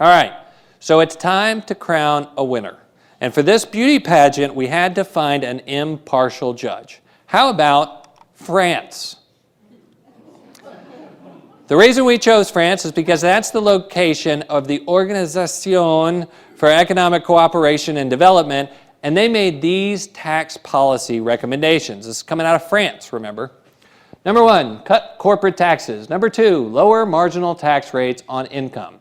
All right, so it's time to crown a winner. And for this beauty pageant, we had to find an impartial judge. How about France? The reason we chose France is because that's the location of the Organisation for Economic Cooperation and Development, and they made these tax policy recommendations. This is coming out of France, remember. Number 1, cut corporate taxes. Number 2, lower marginal tax rates on income.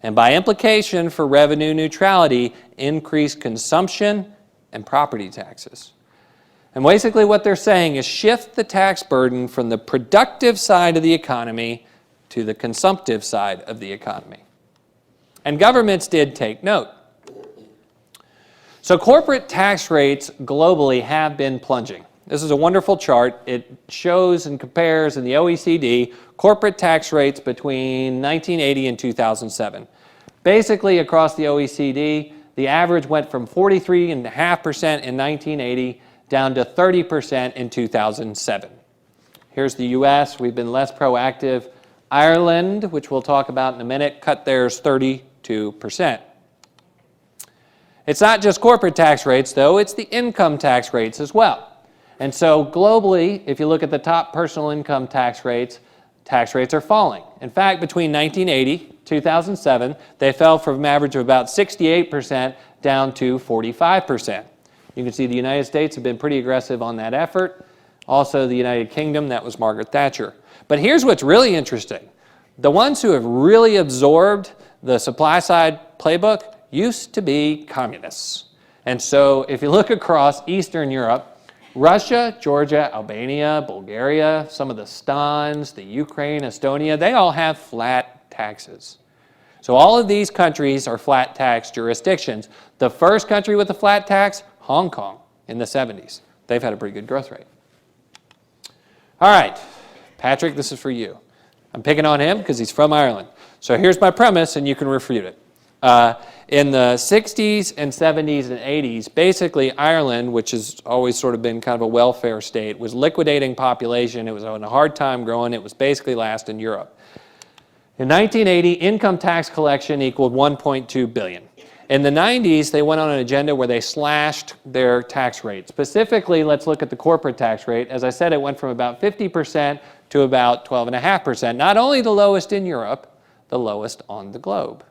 And by implication for revenue neutrality, increase consumption and property taxes. And basically what they're saying is shift the tax burden from the productive side of the economy to the consumptive side of the economy. And governments did take note. So corporate tax rates globally have been plunging. This is a wonderful chart. It shows and compares in the OECD corporate tax rates between 1980 and 2007. Basically across the OECD, the average went from 43.5% in 1980 down to 30% in 2007. Here's the US. We've been less proactive. Ireland, which we'll talk about in a minute, cut theirs 32%. It's not just corporate tax rates, though. It's the income tax rates as well. And so globally, if you look at the top personal income tax rates are falling. In fact, between 1980 and 2007, they fell from an average of about 68% down to 45%. You can see the United States have been pretty aggressive on that effort. Also, the United Kingdom, that was Margaret Thatcher. But here's what's really interesting. The ones who have really absorbed the supply side playbook used to be communists. And so if you look across Eastern Europe, Russia, Georgia, Albania, Bulgaria, some of the Stans, the Ukraine, Estonia, they all have flat taxes. So all of these countries are flat tax jurisdictions. The first country with a flat tax, Hong Kong, in the 70s. They've had a pretty good growth rate. All right, Patrick, this is for you. I'm picking on him because he's from Ireland. So here's my premise, and you can refute it. In the 60s and 70s and 80s, basically Ireland, which has always sort of been kind of a welfare state, was liquidating population. It was having a hard time growing. It was basically last in Europe. In 1980, income tax collection equaled $1.2 billion. In the 90s, they went on an agenda where they slashed their tax rate. Specifically, let's look at the corporate tax rate. As I said, it went from about 50% to about 12.5%. Not only the lowest in Europe, the lowest on the globe.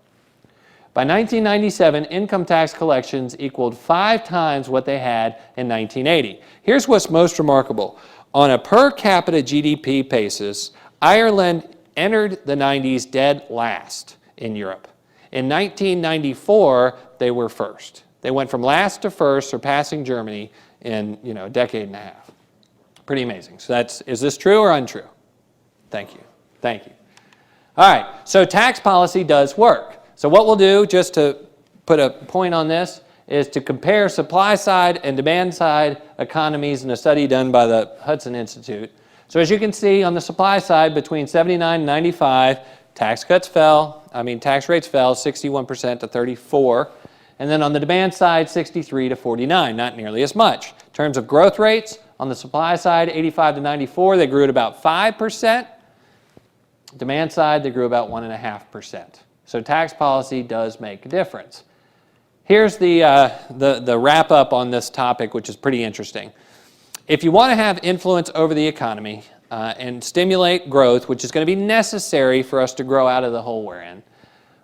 By 1997, income tax collections equaled 5 times what they had in 1980. Here's what's most remarkable. On a per capita GDP basis, Ireland entered the 90s dead last in Europe. In 1994, they were first. They went from last to first, surpassing Germany in a decade and a half. Pretty amazing. So is this true or untrue? Thank you. Thank you. All right, so tax policy does work. So what we'll do, just to put a point on this, is to compare supply side and demand side economies in a study done by the Hudson Institute. So as you can see on the supply side, between 79 and 95, tax rates fell 61% to 34%. And then on the demand side, 63 to 49, not nearly as much. In terms of growth rates, on the supply side, 85 to 94, they grew at about 5%. Demand side, they grew about 1.5%. So tax policy does make a difference. Here's the wrap up on this topic, which is pretty interesting. If you want to have influence over the economy and stimulate growth, which is going to be necessary for us to grow out of the hole we're in,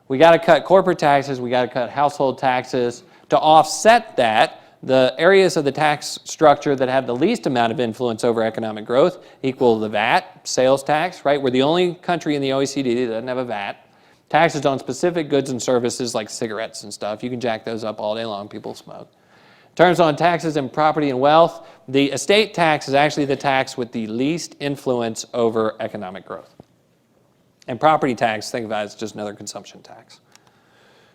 we got to cut corporate taxes, we got to cut household taxes. To offset that, the areas of the tax structure that have the least amount of influence over economic growth equal the VAT, sales tax, right? We're the only country in the OECD that doesn't have a VAT. Taxes on specific goods and services like cigarettes and stuff. You can jack those up all day long. People smoke. In terms on taxes and property and wealth, the estate tax is actually the tax with the least influence over economic growth. And property tax, think of it as just another consumption tax.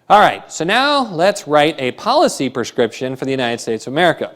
All right, so now let's write a policy prescription for the United States of America.